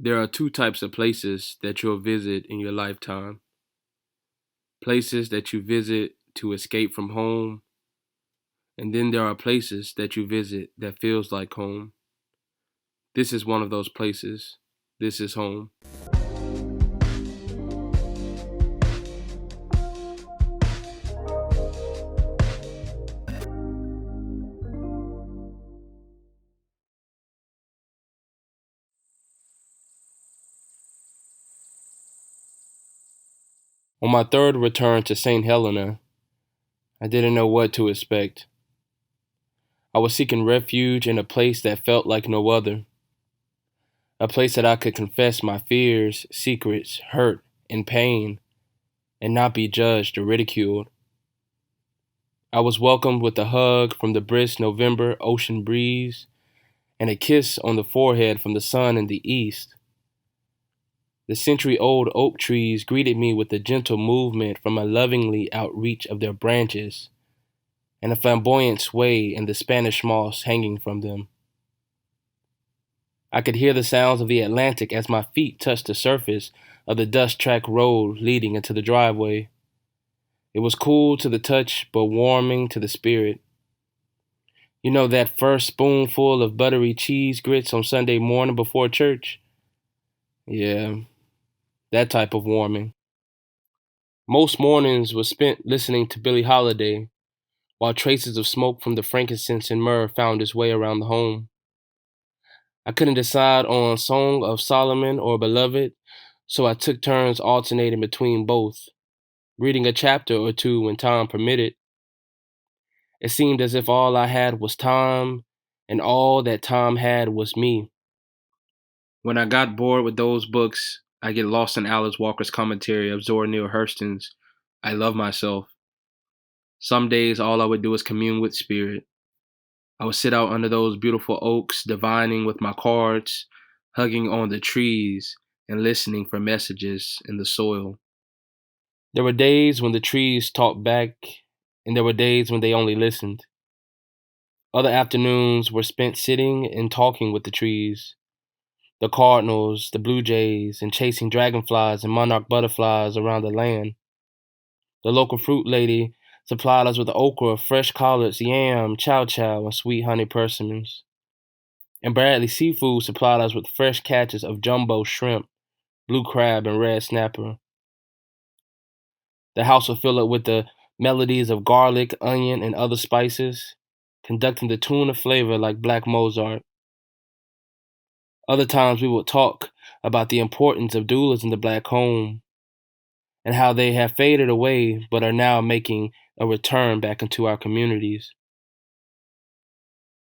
There are two types of places that you'll visit in your lifetime: places that you visit to escape from home, and then there are places that you visit that feels like home. This is one of those places. This is home. On my third return to St. Helena, I didn't know what to expect. I was seeking refuge in a place that felt like no other, a place that I could confess my fears, secrets, hurt, and pain, and not be judged or ridiculed. I was welcomed with a hug from the brisk November ocean breeze and a kiss on the forehead from the sun in the east. The century-old oak trees greeted me with a gentle movement from a lovingly outreach of their branches and a flamboyant sway in the Spanish moss hanging from them. I could hear the sounds of the Atlantic as my feet touched the surface of the dust-tracked road leading into the driveway. It was cool to the touch, but warming to the spirit. You know that first spoonful of buttery cheese grits on Sunday morning before church? Yeah, that type of warming. Most mornings were spent listening to Billie Holiday, while traces of smoke from the frankincense and myrrh found its way around the home. I couldn't decide on Song of Solomon or Beloved, so I took turns alternating between both, reading a chapter or two when time permitted. It seemed as if all I had was time, and all that time had was me. When I got bored with those books, I get lost in Alice Walker's commentary of Zora Neale Hurston's I Love Myself. Some days all I would do is commune with spirit. I would sit out under those beautiful oaks, divining with my cards, hugging on the trees, and listening for messages in the soil. There were days when the trees talked back, and there were days when they only listened. Other afternoons were spent sitting and talking with the trees, the cardinals, the blue jays, and chasing dragonflies and monarch butterflies around the land. The local fruit lady supplied us with okra, fresh collards, yam, chow chow, and sweet honey persimmons. And Bradley Seafood supplied us with fresh catches of jumbo shrimp, blue crab, and red snapper. The house would fill up with the melodies of garlic, onion, and other spices, conducting the tune of flavor like Black Mozart. Other times we would talk about the importance of doulas in the Black home and how they have faded away but are now making a return back into our communities.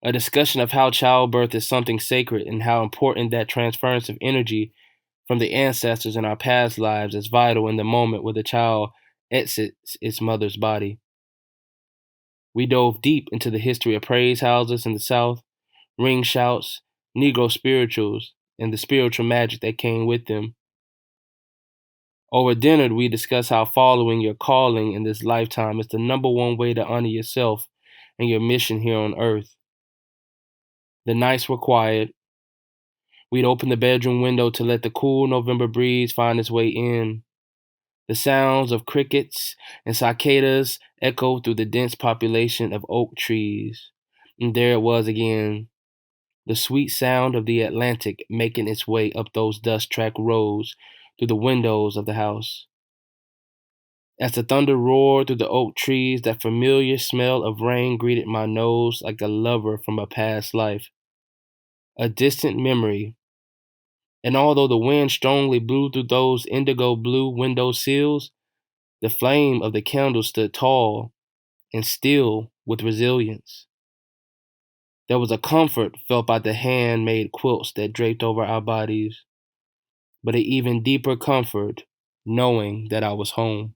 A discussion of how childbirth is something sacred and how important that transference of energy from the ancestors in our past lives is vital in the moment where the child exits its mother's body. We dove deep into the history of praise houses in the South, ring shouts, Negro spirituals, and the spiritual magic that came with them. Over dinner, we discussed how following your calling in this lifetime is the number one way to honor yourself and your mission here on earth. The nights were quiet. We'd open the bedroom window to let the cool November breeze find its way in. The sounds of crickets and cicadas echoed through the dense population of oak trees. And there it was again, the sweet sound of the Atlantic making its way up those dust-tracked roads through the windows of the house. As the thunder roared through the oak trees, that familiar smell of rain greeted my nose like a lover from a past life, a distant memory. And although the wind strongly blew through those indigo blue window sills, the flame of the candle stood tall and still with resilience. There was a comfort felt by the handmade quilts that draped over our bodies, but an even deeper comfort knowing that I was home.